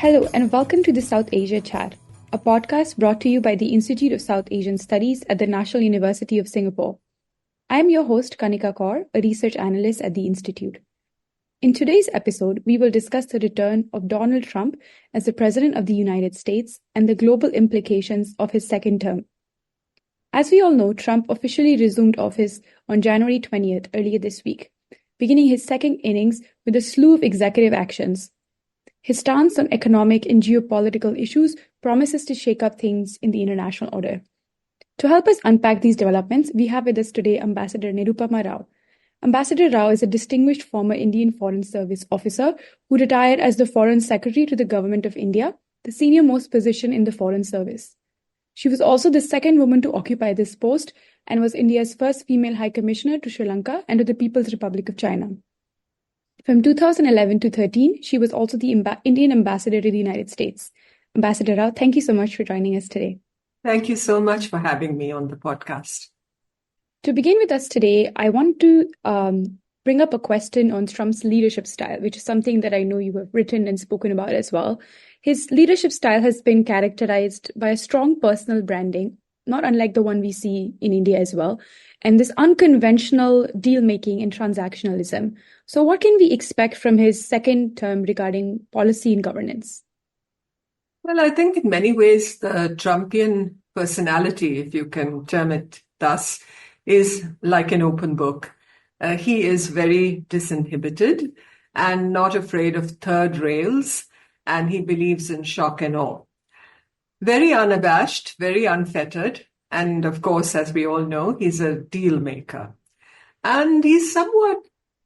Hello and welcome to the South Asia Chat, a podcast brought to you by the Institute of South Asian Studies at the National University of Singapore. I am your host, Kanika Kaur, a research analyst at the Institute. In today's episode, we will discuss the return of Donald Trump as the President of the United States and the global implications of his second term. As we all know, Trump officially resumed office on January 20th earlier this week, beginning his second innings with a slew of executive actions. His stance on economic and geopolitical issues promises to shake up things in the international order. To help us unpack these developments, we have with us today Ambassador Nirupama Rao. Ambassador Rao is a distinguished former Indian Foreign Service officer who retired as the Foreign Secretary to the Government of India, the senior-most position in the Foreign Service. She was also the second woman to occupy this post and was India's first female High Commissioner to Sri Lanka and to the People's Republic of China. From 2011 to 13, she was also the Indian ambassador to the United States. Ambassador Rao, thank you so much for joining us today. Thank you so much for having me on the podcast. To begin with us today, I want to bring up a question on Trump's leadership style, which is something that I know you have written and spoken about as well. His leadership style has been characterized by a strong personal branding, not unlike the one we see in India as well, and this unconventional deal-making and transactionalism. So what can we expect from his second term regarding policy and governance? Well, I think in many ways the Trumpian personality, if you can term it thus, is like an open book. He is very disinhibited and not afraid of third rails, and he believes in shock and awe. Very unabashed, very unfettered, and of course, as we all know, he's a deal maker. And he's somewhat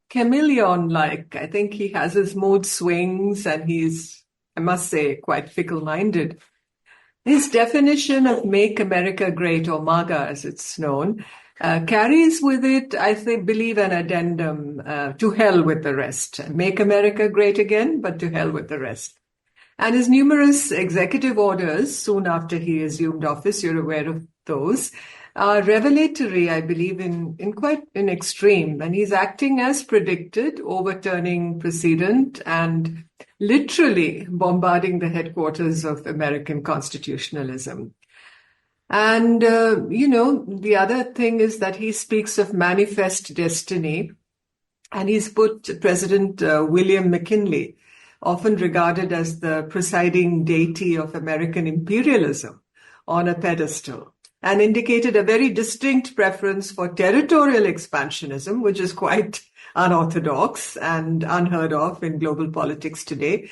chameleon-like. I think he has his mood swings and he's, I must say, quite fickle-minded. His definition of Make America Great, or MAGA as it's known, carries with it, I believe, an addendum, to hell with the rest. Make America great again, but to hell with the rest. And his numerous executive orders soon after he assumed office, you're aware of those, are revelatory, I believe, in quite an extreme. And he's acting as predicted, overturning precedent and literally bombarding the headquarters of American constitutionalism. And, the other thing is that he speaks of manifest destiny, and he's put President William McKinley, often regarded as the presiding deity of American imperialism, on a pedestal, and indicated a very distinct preference for territorial expansionism, which is quite unorthodox and unheard of in global politics today,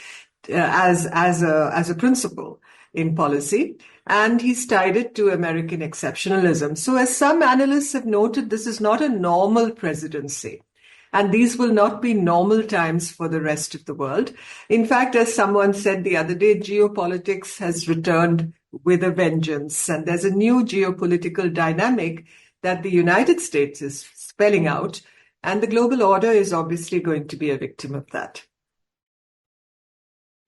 as a principle in policy. And he's tied it to American exceptionalism. So as some analysts have noted, this is not a normal presidency. And these will not be normal times for the rest of the world. In fact, as someone said the other day, geopolitics has returned with a vengeance. And there's a new geopolitical dynamic that the United States is spelling out. And the global order is obviously going to be a victim of that.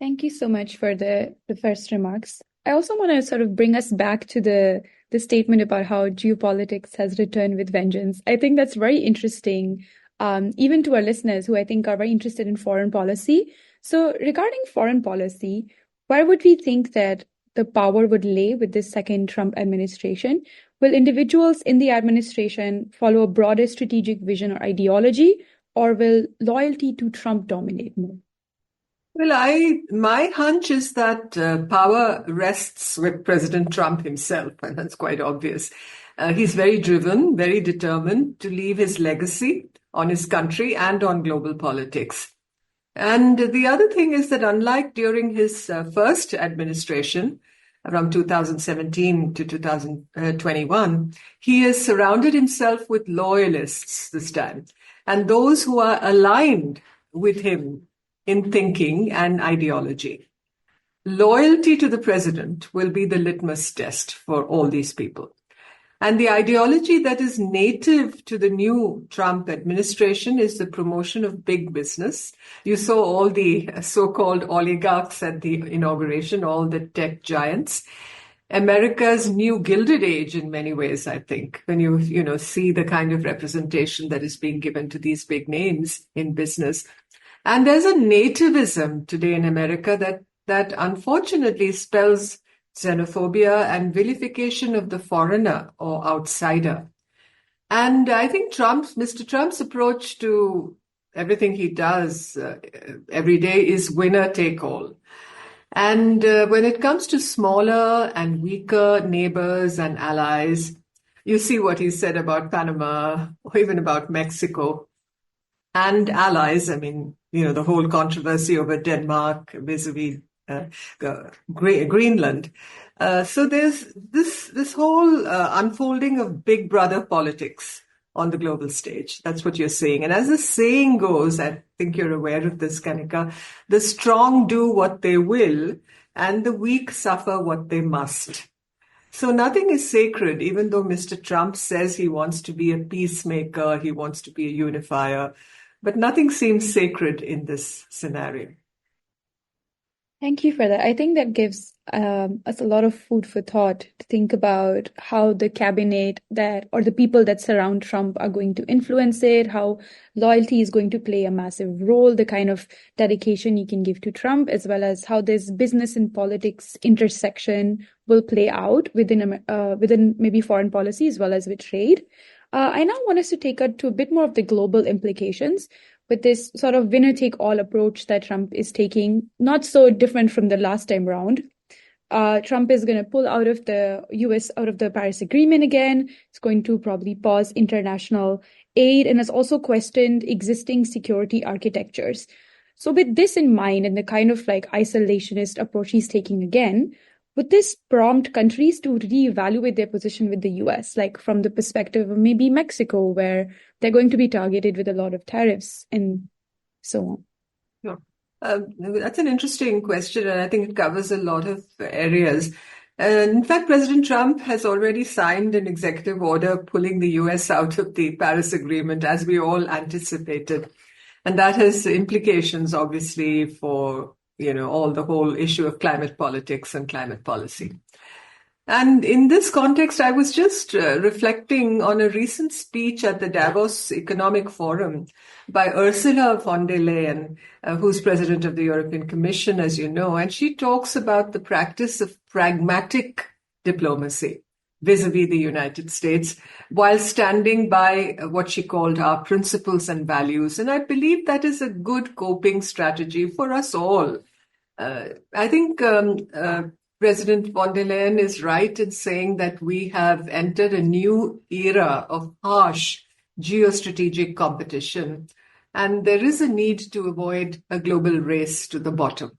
Thank you so much for the first remarks. I also want to sort of bring us back to the statement about how geopolitics has returned with vengeance. I think that's very interesting. Even to our listeners who I think are very interested in foreign policy. So regarding foreign policy, where would we think that the power would lay with this second Trump administration? Will individuals in the administration follow a broader strategic vision or ideology, or will loyalty to Trump dominate more? Well, my hunch is that power rests with President Trump himself, and that's quite obvious. He's very driven, very determined to leave his legacy on his country and on global politics. And the other thing is that unlike during his first administration, from 2017 to 2021, he has surrounded himself with loyalists this time, and those who are aligned with him in thinking and ideology. Loyalty to the president will be the litmus test for all these people. And the ideology that is native to the new Trump administration is the promotion of big business. You saw all the so-called oligarchs at the inauguration, all the tech giants. America's new Gilded Age in many ways, I think, when you see the kind of representation that is being given to these big names in business. And there's a nativism today in America that that unfortunately spells xenophobia and vilification of the foreigner or outsider. And I think Mr. Trump's approach to everything he does every day is winner take all. And when it comes to smaller and weaker neighbors and allies, you see what he said about Panama or even about Mexico and allies. I mean, the whole controversy over Denmark vis-a-vis Greenland. So there's this whole unfolding of big brother politics on the global stage. That's what you're saying. And as the saying goes, I think you're aware of this, Kanika, the strong do what they will and the weak suffer what they must. So nothing is sacred, even though Mr. Trump says he wants to be a peacemaker, he wants to be a unifier, but nothing seems sacred in this scenario. Thank you for that. I think that gives us a lot of food for thought to think about how the cabinet or the people that surround Trump are going to influence it, how loyalty is going to play a massive role, the kind of dedication you can give to Trump, as well as how this business and politics intersection will play out within maybe foreign policy as well as with trade. I now want us to take it to a bit more of the global implications with this sort of winner-take-all approach that Trump is taking, not so different from the last time round. Trump is going to pull out of the US out of the Paris Agreement again. It's going to probably pause international aid and has also questioned existing security architectures. So with this in mind and the kind of like isolationist approach he's taking again, would this prompt countries to reevaluate their position with the US, like from the perspective of maybe Mexico, where they're going to be targeted with a lot of tariffs and so on? Sure. That's an interesting question, and I think it covers a lot of areas. In fact, President Trump has already signed an executive order pulling the US out of the Paris Agreement, as we all anticipated. And that has implications, obviously, for all the whole issue of climate politics and climate policy. And in this context, I was just reflecting on a recent speech at the Davos Economic Forum by Ursula von der Leyen, who's president of the European Commission, as you know, and she talks about the practice of pragmatic diplomacy vis-a-vis the United States, while standing by what she called our principles and values. And I believe that is a good coping strategy for us all. I think President von der Leyen is right in saying that we have entered a new era of harsh geostrategic competition, and there is a need to avoid a global race to the bottom.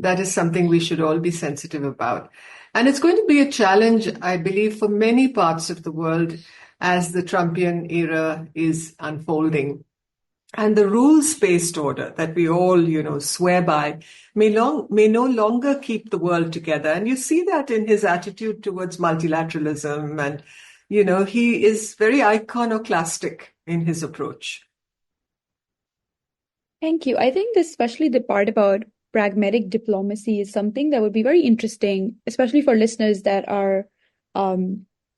That is something we should all be sensitive about. And it's going to be a challenge, I believe, for many parts of the world as the Trumpian era is unfolding. And the rules-based order that we all, swear by may no longer keep the world together. And you see that in his attitude towards multilateralism. And, he is very iconoclastic in his approach. Thank you. I think especially the part about pragmatic diplomacy is something that would be very interesting, especially for listeners that are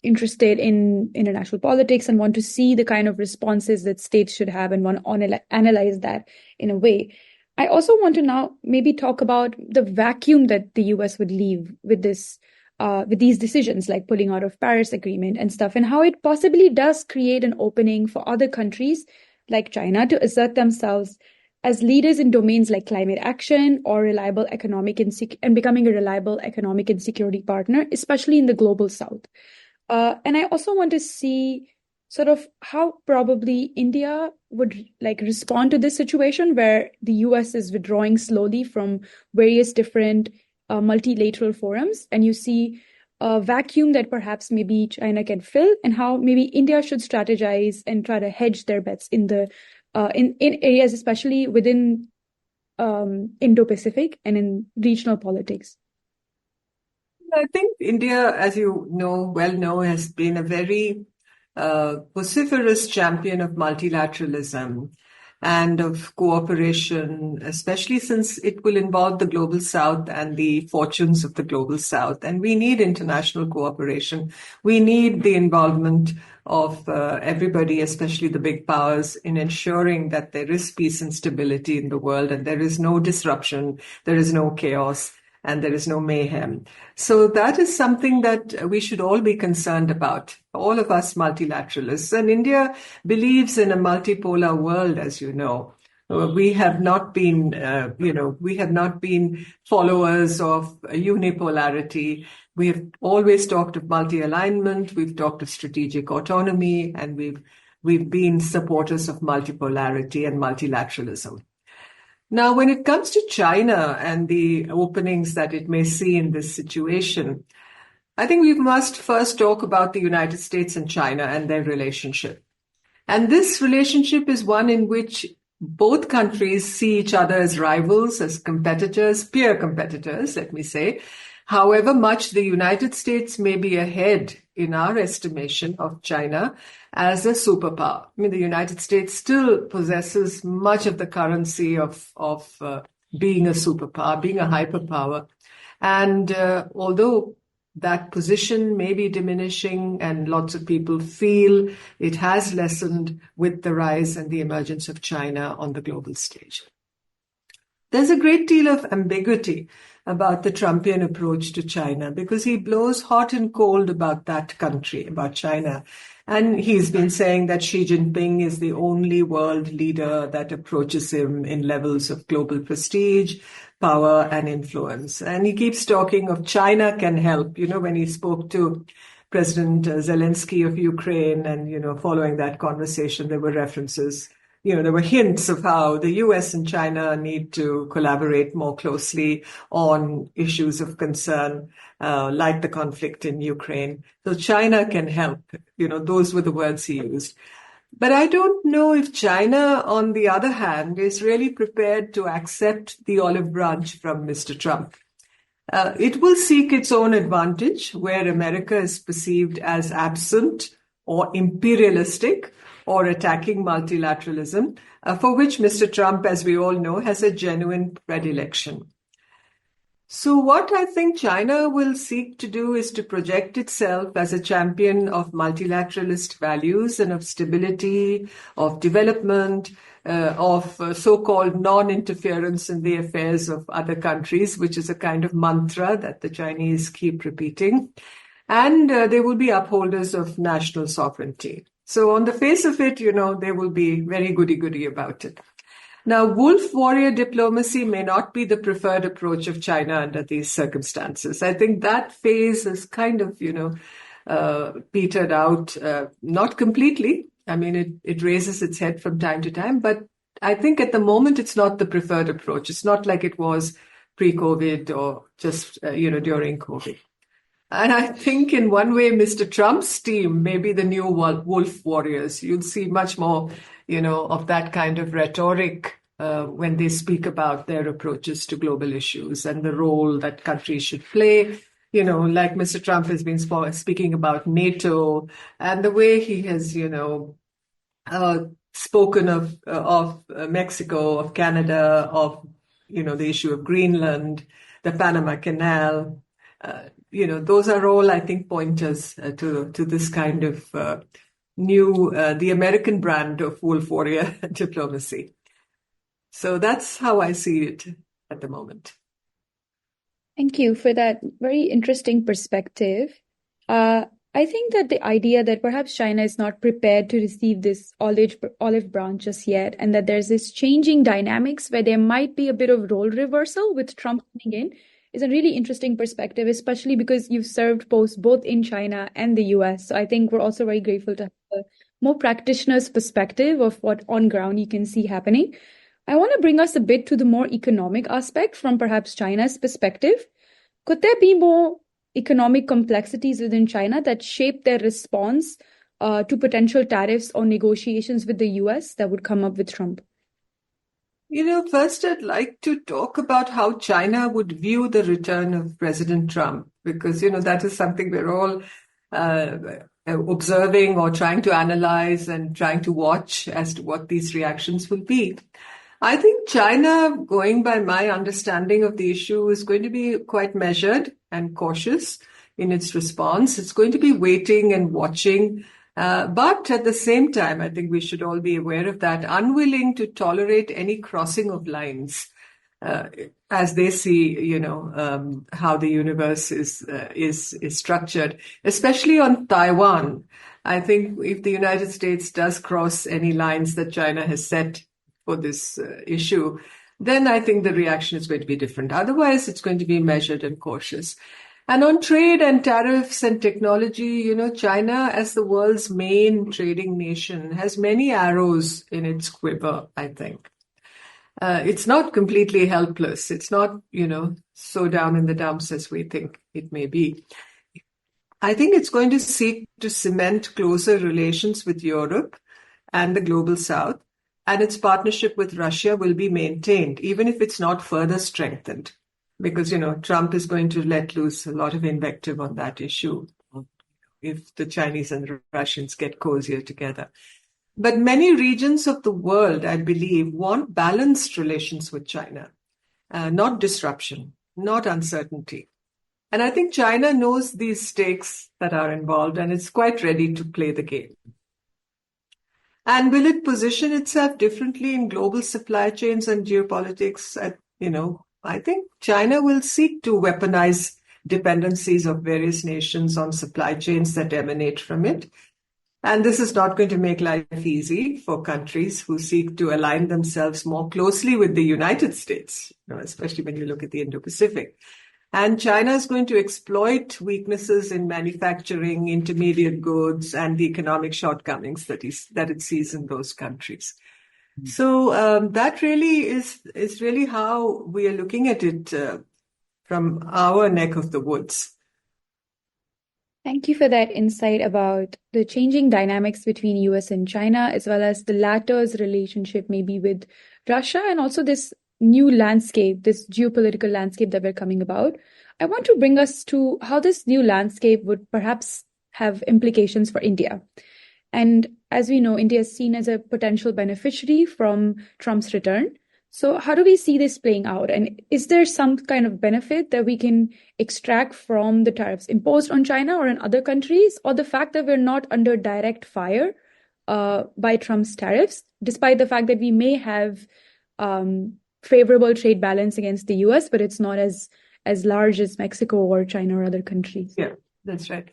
interested in international politics and want to see the kind of responses that states should have and want to analyze that in a way. I also want to now maybe talk about the vacuum that the US would leave with this, with these decisions like pulling out of Paris Agreement and stuff, and how it possibly does create an opening for other countries like China to assert themselves as leaders in domains like climate action or reliable economic and becoming a reliable economic and security partner, especially in the global south. And I also want to see sort of how probably India would respond to this situation where the US is withdrawing slowly from various different multilateral forums, and you see a vacuum that perhaps maybe China can fill, and how maybe India should strategize and try to hedge their bets in the in areas, especially within Indo-Pacific and in regional politics. I think India, as you well know, has been a very vociferous champion of multilateralism and of cooperation, especially since it will involve the global south and the fortunes of the global south. And we need international cooperation. We need the involvement of everybody, especially the big powers, in ensuring that there is peace and stability in the world and there is no disruption, there is no chaos. and there is no mayhem. So that is something that we should all be concerned about, all of us multilateralists. And India believes in a multipolar world, as you know. We have not been, we have not been followers of unipolarity. We have always talked of multi-alignment. We've talked of strategic autonomy, and we've been supporters of multipolarity and multilateralism. Now, when it comes to China and the openings that it may see in this situation, I think we must first talk about the United States and China and their relationship. And this relationship is one in which both countries see each other as rivals, as competitors, peer competitors, let me say. However much the United States may be ahead in our estimation of China as a superpower. I mean, the United States still possesses much of the currency of being a superpower, being a hyperpower. And although that position may be diminishing and lots of people feel it has lessened with the rise and the emergence of China on the global stage. There's a great deal of ambiguity about the Trumpian approach to China because he blows hot and cold about that country, about China. And he's been saying that Xi Jinping is the only world leader that approaches him in levels of global prestige, power, and influence. And he keeps talking of China can help. You know, when he spoke to President Zelensky of Ukraine and, following that conversation, there were references, there were hints of how the US and China need to collaborate more closely on issues of concern, like the conflict in Ukraine. So China can help. Those were the words he used. But I don't know if China, on the other hand, is really prepared to accept the olive branch from Mr. Trump. It will seek its own advantage where America is perceived as absent or imperialistic or attacking multilateralism, for which Mr. Trump, as we all know, has a genuine predilection. So what I think China will seek to do is to project itself as a champion of multilateralist values and of stability, of development, of so-called non-interference in the affairs of other countries, which is a kind of mantra that the Chinese keep repeating. And they will be upholders of national sovereignty. So on the face of it, they will be very goody-goody about it. Now, wolf warrior diplomacy may not be the preferred approach of China under these circumstances. I think that phase is kind of, petered out, not completely. I mean, it raises its head from time to time, but I think at the moment it's not the preferred approach. It's not like it was pre-COVID or just, during COVID. And I think in one way, Mr. Trump's team may be the new wolf warriors. You'll see much more, of that kind of rhetoric when they speak about their approaches to global issues and the role that countries should play. Like Mr. Trump has been speaking about NATO and the way he has, spoken of Mexico, of Canada, of, the issue of Greenland, the Panama Canal. Those are all, I think, pointers to this kind of the American brand of wolf warrior diplomacy. So that's how I see it at the moment. Thank you for that very interesting perspective. I think that the idea that perhaps China is not prepared to receive this olive branch just yet, and that there's this changing dynamics where there might be a bit of role reversal with Trump coming in, is a really interesting perspective, especially because you've served posts both in China and the US. So I think we're also very grateful to have a more practitioner's perspective of what on ground you can see happening. I want to bring us a bit to the more economic aspect from perhaps China's perspective. Could there be more economic complexities within China that shape their response to potential tariffs or negotiations with the US that would come up with Trump? First I'd like to talk about how China would view the return of President Trump, because, that is something we're all observing or trying to analyze and trying to watch as to what these reactions will be. I think China, going by my understanding of the issue, is going to be quite measured and cautious in its response. It's going to be waiting and watching. But at the same time, I think we should all be aware of that, unwilling to tolerate any crossing of lines. as they see, how the universe is structured, especially on Taiwan. I think if the United States does cross any lines that China has set for this issue, then I think the reaction is going to be different. Otherwise, it's going to be measured and cautious. And on trade and tariffs and technology, China, as the world's main trading nation, has many arrows in its quiver, I think. It's not completely helpless. It's not, so down in the dumps as we think it may be. I think it's going to seek to cement closer relations with Europe and the global South, and its partnership with Russia will be maintained, even if it's not further strengthened. Because, Trump is going to let loose a lot of invective on that issue if the Chinese and the Russians get cozier together. But many regions of the world, I believe, want balanced relations with China, not disruption, not uncertainty. And I think China knows these stakes that are involved, and it's quite ready to play the game. And will it position itself differently in global supply chains and geopolitics? I think China will seek to weaponize dependencies of various nations on supply chains that emanate from it. And this is not going to make life easy for countries who seek to align themselves more closely with the United States, especially when you look at the Indo-Pacific. And China is going to exploit weaknesses in manufacturing, intermediate goods, and the economic shortcomings that it sees in those countries. So that really is really how we are looking at it from our neck of the woods. Thank you for that insight about the changing dynamics between US and China, as well as the latter's relationship maybe with Russia, and also this new landscape, this geopolitical landscape that we're coming about. I want to bring us to how this new landscape would perhaps have implications for India. And as we know, India is seen as a potential beneficiary from Trump's return. So how do we see this playing out? And is there some kind of benefit that we can extract from the tariffs imposed on China or in other countries, or the fact that we're not under direct fire by Trump's tariffs, despite the fact that we may have favorable trade balance against the US, but it's not as large as Mexico or China or other countries? Yeah, that's right.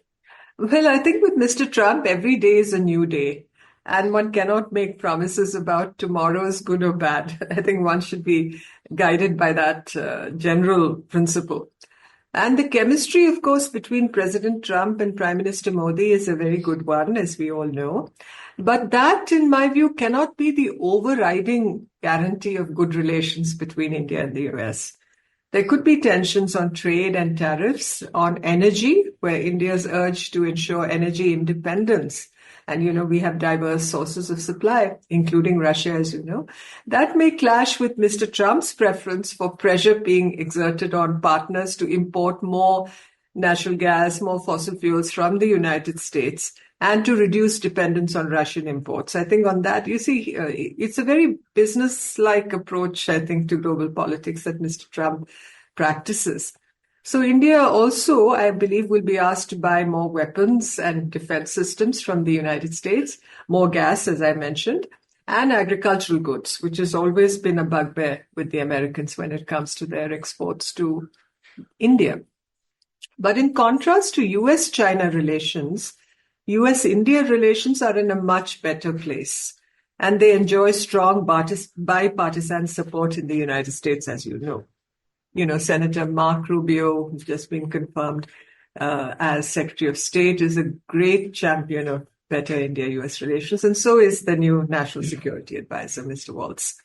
Well, I think with Mr. Trump, every day is a new day. And one cannot make promises about tomorrow's good or bad. I think one should be guided by that general principle. And the chemistry, of course, between President Trump and Prime Minister Modi is a very good one, as we all know. But that, in my view, cannot be the overriding guarantee of good relations between India and the US. There could be tensions on trade and tariffs, on energy, where India's urge to ensure energy independence. And, we have diverse sources of supply, including Russia, as you know. That may clash with Mr. Trump's preference for pressure being exerted on partners to import more natural gas, more fossil fuels from the United States, and to reduce dependence on Russian imports. I think on that, you see, it's a very business-like approach, I think, to global politics that Mr. Trump practices. So India also, I believe, will be asked to buy more weapons and defense systems from the United States, more gas, as I mentioned, and agricultural goods, which has always been a bugbear with the Americans when it comes to their exports to India. But in contrast to US-China relations, US-India relations are in a much better place, and they enjoy strong bipartisan support in the United States, as you know. Senator Mark Rubio, who's just been confirmed as Secretary of State, is a great champion of better India-US relations, and so is the new National Security Advisor, Mr. Waltz.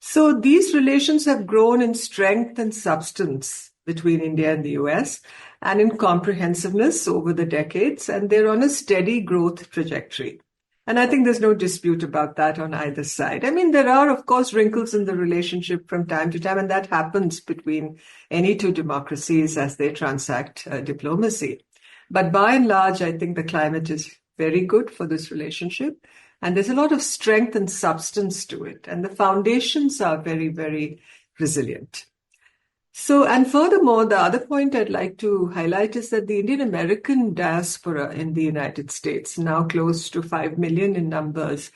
So these relations have grown in strength and substance between India and the US, and in comprehensiveness over the decades, and they're on a steady growth trajectory. And I think there's no dispute about that on either side. I mean, there are, of course, wrinkles in the relationship from time to time, and that happens between any two democracies as they transact diplomacy. But by and large, I think the climate is very good for this relationship, and there's a lot of strength and substance to it, and the foundations are very, very resilient. So, and furthermore, the other point I'd like to highlight is that the Indian American diaspora in the United States, now close to 5 million in numbers,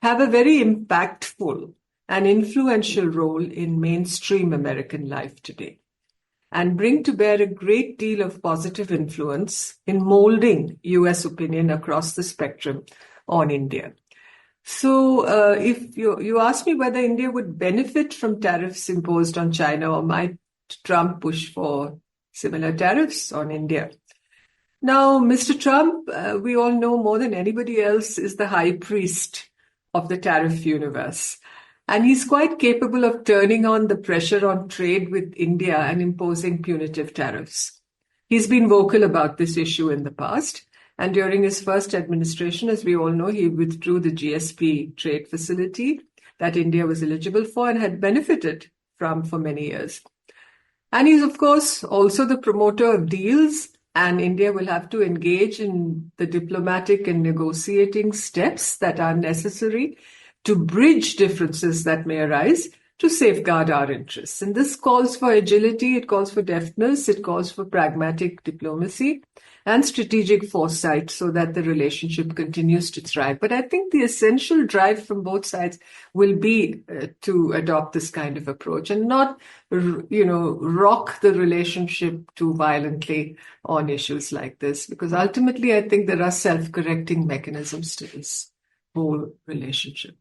have a very impactful an influential role in mainstream American life today and bring to bear a great deal of positive influence in molding US opinion across the spectrum on India. So if you ask me whether India would benefit from tariffs imposed on China, or might Trump push for similar tariffs on India? Now, Mr. Trump, we all know more than anybody else, is the high priest of the tariff universe. And he's quite capable of turning on the pressure on trade with India and imposing punitive tariffs. He's been vocal about this issue in the past. And during his first administration, as we all know, he withdrew the GSP trade facility that India was eligible for and had benefited from for many years. And he's, of course, also the promoter of deals, and India will have to engage in the diplomatic and negotiating steps that are necessary to bridge differences that may arise to safeguard our interests. And this calls for agility, it calls for deftness, it calls for pragmatic diplomacy and strategic foresight so that the relationship continues to thrive. But I think the essential drive from both sides will be to adopt this kind of approach and not, rock the relationship too violently on issues like this, because ultimately I think there are self-correcting mechanisms to this whole relationship.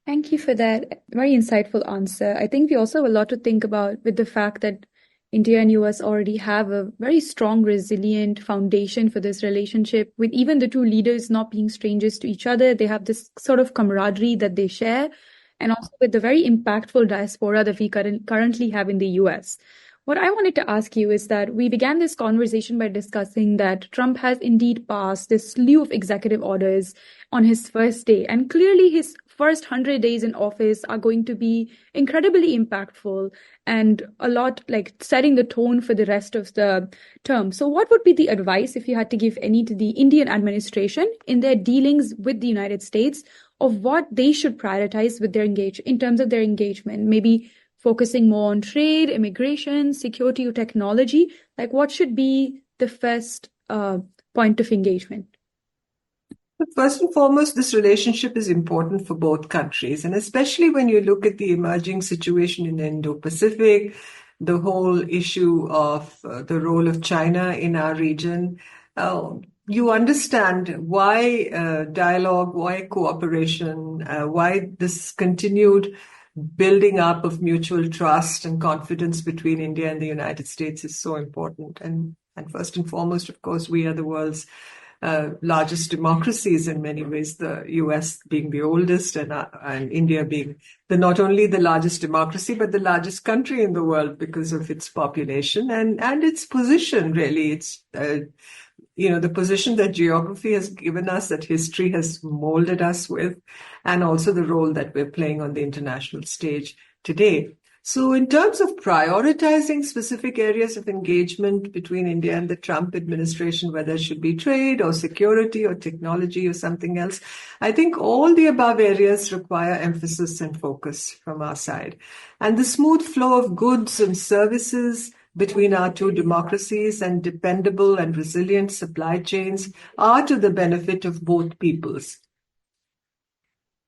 Thank you for that very insightful answer. I think we also have a lot to think about with the fact that India and US already have a very strong, resilient foundation for this relationship, with even the two leaders not being strangers to each other. They have this sort of camaraderie that they share, and also with the very impactful diaspora that we currently have in the US. What I wanted to ask you is that we began this conversation by discussing that Trump has indeed passed this slew of executive orders on his first day, and clearly his first 100 days in office are going to be incredibly impactful and a lot like setting the tone for the rest of the term. So what would be the advice, if you had to give any, to the Indian administration in their dealings with the United States of what they should prioritize with in terms of their engagement? Maybe focusing more on trade, immigration, security, or technology? Like, what should be the first point of engagement? First and foremost, this relationship is important for both countries, and especially when you look at the emerging situation in the Indo-Pacific, the whole issue of the role of China in our region, you understand why dialogue, why cooperation, why this continued building up of mutual trust and confidence between India and the United States is so important. And first and foremost, of course, we are the world's largest democracies in many ways, the US being the oldest and India being not only the largest democracy, but the largest country in the world because of its population and its position, really. It's, the position that geography has given us, that history has molded us with, and also the role that we're playing on the international stage today. So in terms of prioritizing specific areas of engagement between India and the Trump administration, whether it should be trade or security or technology or something else, I think all the above areas require emphasis and focus from our side. And the smooth flow of goods and services between our two democracies and dependable and resilient supply chains are to the benefit of both peoples.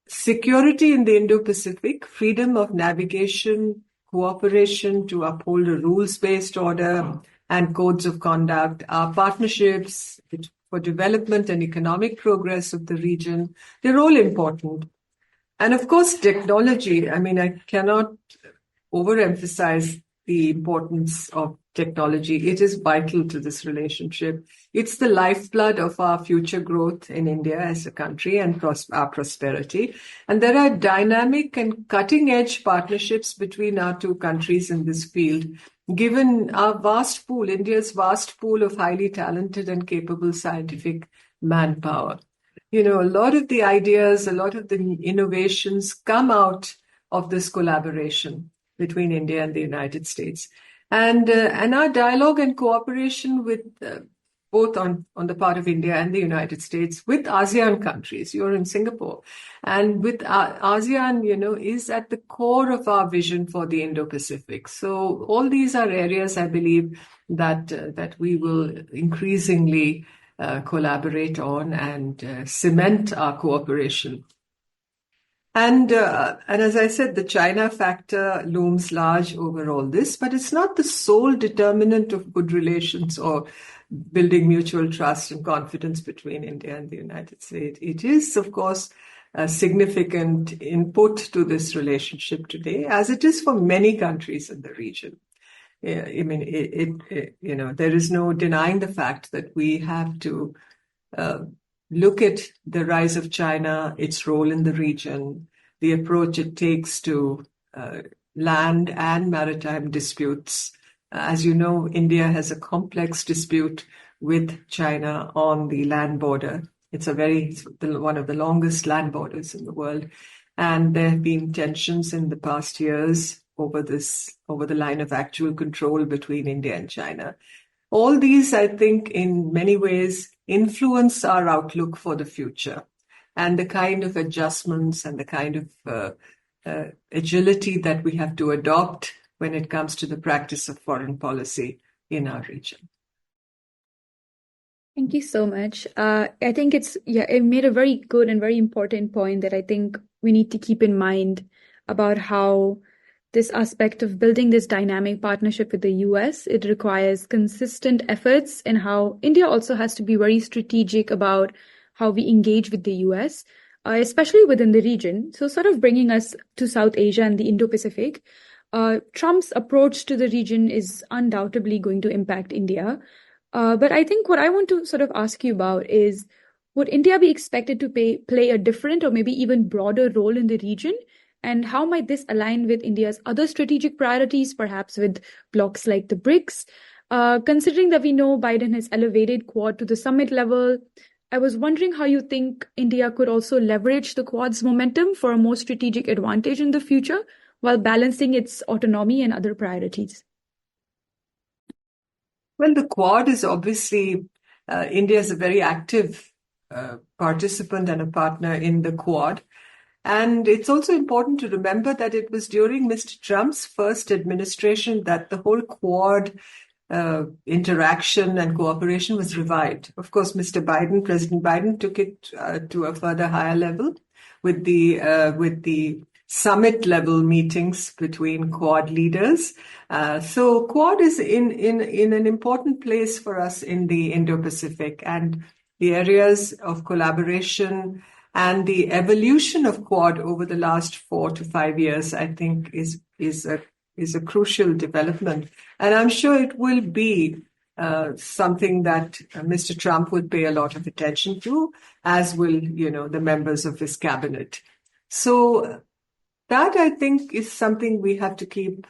Security in the Indo-Pacific, freedom of navigation, cooperation to uphold a rules-based order and codes of conduct, our partnerships for development and economic progress of the region, they're all important. And of course, technology. I mean, I cannot overemphasize the importance of technology. It is vital to this relationship. It's the lifeblood of our future growth in India as a country and our prosperity. And there are dynamic and cutting-edge partnerships between our two countries in this field, given our vast pool, India's vast pool of highly talented and capable scientific manpower. A lot of the ideas, a lot of the innovations come out of this collaboration between India and the United States. And our dialogue and cooperation with both on the part of India and the United States with ASEAN countries. You're in Singapore. And with ASEAN, is at the core of our vision for the Indo-Pacific. So all these are areas, I believe, that we will increasingly collaborate on and cement our cooperation. And as I said, the China factor looms large over all this, but it's not the sole determinant of good relations or building mutual trust and confidence between India and the United States. It is, of course, a significant input to this relationship today, as it is for many countries in the region. Yeah, I mean, there is no denying the fact that we have to look at the rise of China, its role in the region, the approach it takes to land and maritime disputes. As you know, India has a complex dispute with China on the land border. It's one of the longest land borders in the world. And there have been tensions in the past years over the line of actual control between India and China. All these, I think, in many ways influence our outlook for the future and the kind of adjustments and the kind of agility that we have to adopt when it comes to the practice of foreign policy in our region. Thank you so much. I think it made a very good and very important point that I think we need to keep in mind about how this aspect of building this dynamic partnership with the US, it requires consistent efforts, and how India also has to be very strategic about how we engage with the US, especially within the region. So sort of bringing us to South Asia and the Indo-Pacific, Trump's approach to the region is undoubtedly going to impact India. But I think what I want to sort of ask you about is, would India be expected to play a different or maybe even broader role in the region? And how might this align with India's other strategic priorities, perhaps with blocs like the BRICS? Considering that we know Biden has elevated Quad to the summit level, I was wondering how you think India could also leverage the Quad's momentum for a more strategic advantage in the future while balancing its autonomy and other priorities. Well, the Quad is obviously, India is a very active participant and a partner in the Quad. And it's also important to remember that it was during Mr. Trump's first administration that the whole Quad interaction and cooperation was revived. Of course, President Biden took it to a further higher level with the summit level meetings between Quad leaders. So Quad is in an important place for us in the Indo-Pacific, and the areas of collaboration and the evolution of Quad over the last 4 to 5 years, I think, is a crucial development. And I'm sure it will be something that Mr. Trump will pay a lot of attention to, as will, the members of his cabinet. So that, I think, is something we have to keep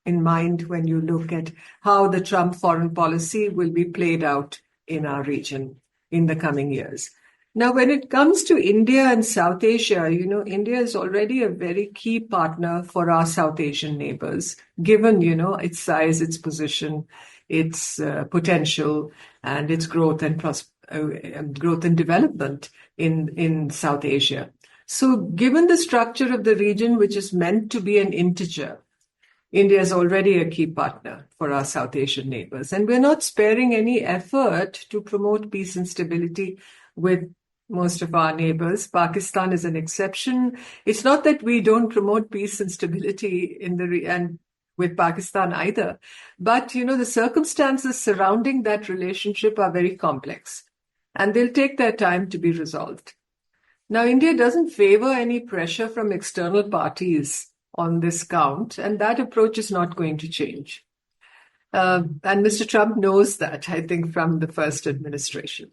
in mind when you look at how the Trump foreign policy will be played out in our region in the coming years. Now, when it comes to India and South Asia, India is already a very key partner for our South Asian neighbors, given, its size, its position, its potential, and its growth and development in South Asia. So given the structure of the region, which is meant to be an integer, India is already a key partner for our South Asian neighbors. And we're not sparing any effort to promote peace and stability with most of our neighbors. Pakistan is an exception. It's not that we don't promote peace and stability and with Pakistan either. But, the circumstances surrounding that relationship are very complex, and they'll take their time to be resolved. Now, India doesn't favor any pressure from external parties on this count, and that approach is not going to change. And Mr. Trump knows that, I think, from the first administration.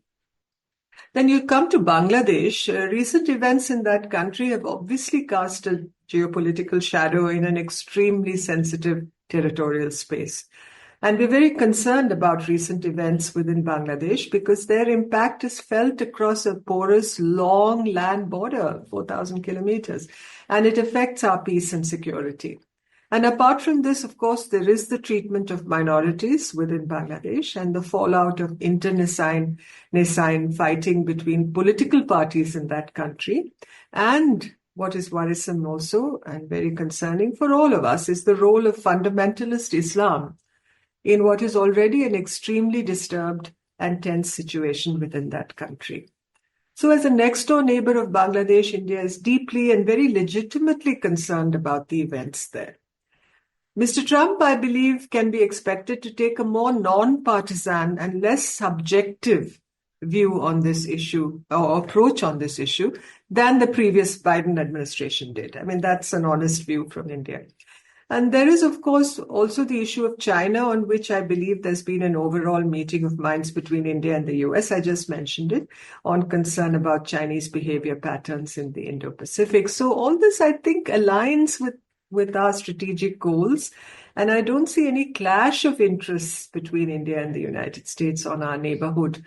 Then you come to Bangladesh. Recent events in that country have obviously cast a geopolitical shadow in an extremely sensitive territorial space. And we're very concerned about recent events within Bangladesh because their impact is felt across a porous, long land border, 4,000 kilometers, and it affects our peace and security. And apart from this, of course, there is the treatment of minorities within Bangladesh and the fallout of internecine fighting between political parties in that country. And what is worrisome also and very concerning for all of us is the role of fundamentalist Islam in what is already an extremely disturbed and tense situation within that country. So as a next-door neighbor of Bangladesh, India is deeply and very legitimately concerned about the events there. Mr. Trump, I believe, can be expected to take a more non-partisan and less subjective view on this issue or approach on this issue than the previous Biden administration did. I mean, that's an honest view from India. And there is, of course, also the issue of China, on which I believe there's been an overall meeting of minds between India and the US. I just mentioned it, on concern about Chinese behavior patterns in the Indo-Pacific. So all this, I think, aligns with our strategic goals. And I don't see any clash of interests between India and the United States on our neighborhood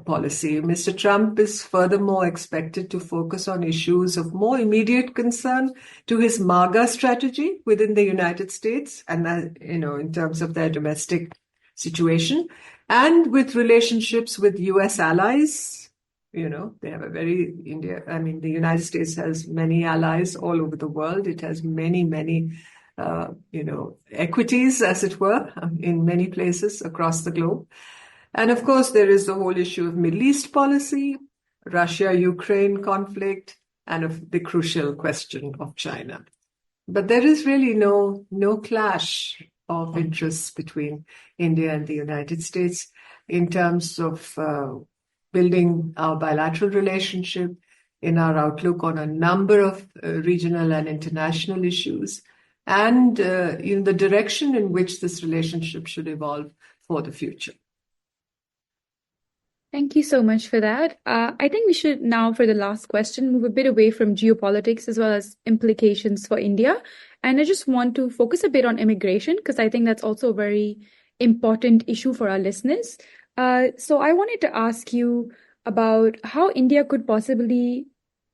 policy. Mr. Trump is furthermore expected to focus on issues of more immediate concern to his MAGA strategy within the United States and, in terms of their domestic situation, and with relationships with U.S. allies. They have the United States has many allies all over the world. It has many, many, equities, as it were, in many places across the globe. And of course, there is the whole issue of Middle East policy, Russia-Ukraine conflict, and of the crucial question of China. But there is really no clash of interests between India and the United States in terms of building our bilateral relationship, in our outlook on a number of regional and international issues, and in the direction in which this relationship should evolve for the future. Thank you so much for that. I think we should now, for the last question, move a bit away from geopolitics as well as implications for India. And I just want to focus a bit on immigration, because I think that's also a very important issue for our listeners. So I wanted to ask you about how India could possibly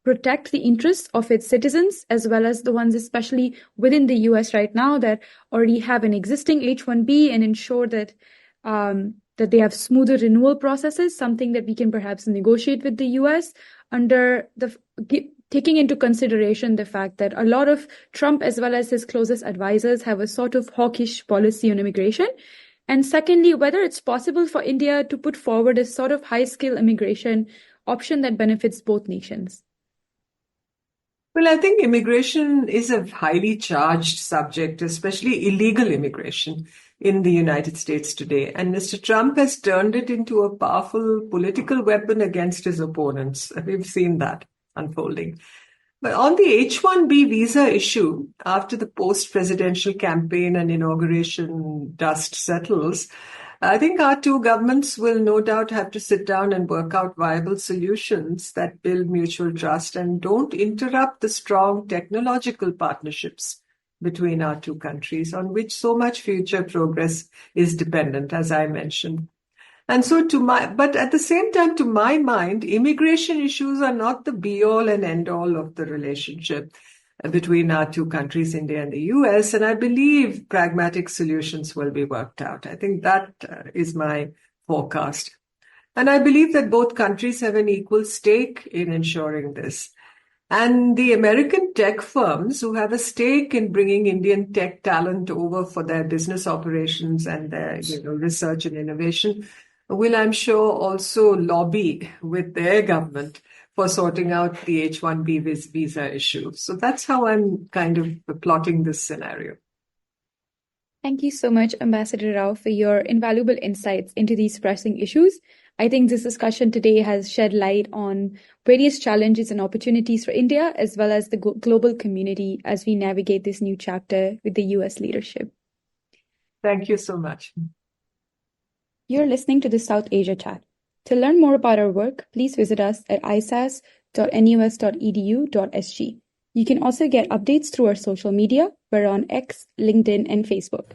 protect the interests of its citizens, as well as the ones especially within the US right now that already have an existing H-1B, and ensure that that they have smoother renewal processes, something that we can perhaps negotiate with the US under taking into consideration the fact that a lot of Trump as well as his closest advisors have a sort of hawkish policy on immigration. And secondly, whether it's possible for India to put forward a sort of high-skill immigration option that benefits both nations. Well, I think immigration is a highly charged subject, especially illegal immigration in the United States today. And Mr. Trump has turned it into a powerful political weapon against his opponents. We've seen that unfolding. But on the H-1B visa issue, after the post-presidential campaign and inauguration dust settles, I think our two governments will no doubt have to sit down and work out viable solutions that build mutual trust and don't interrupt the strong technological partnerships between our two countries, on which so much future progress is dependent, as I mentioned. And so but at the same time, to my mind, immigration issues are not the be-all and end-all of the relationship between our two countries, India and the US. And I believe pragmatic solutions will be worked out. I think that is my forecast. And I believe that both countries have an equal stake in ensuring this. And the American tech firms who have a stake in bringing Indian tech talent over for their business operations and their research and innovation will, I'm sure, also lobby with their government for sorting out the H-1B visa issue. So that's how I'm kind of plotting this scenario. Thank you so much, Ambassador Rao, for your invaluable insights into these pressing issues. I think this discussion today has shed light on various challenges and opportunities for India, as well as the global community as we navigate this new chapter with the US leadership. Thank you so much. You're listening to the South Asia Chat. To learn more about our work, please visit us at isas.nus.edu.sg. You can also get updates through our social media. We're on X, LinkedIn, and Facebook.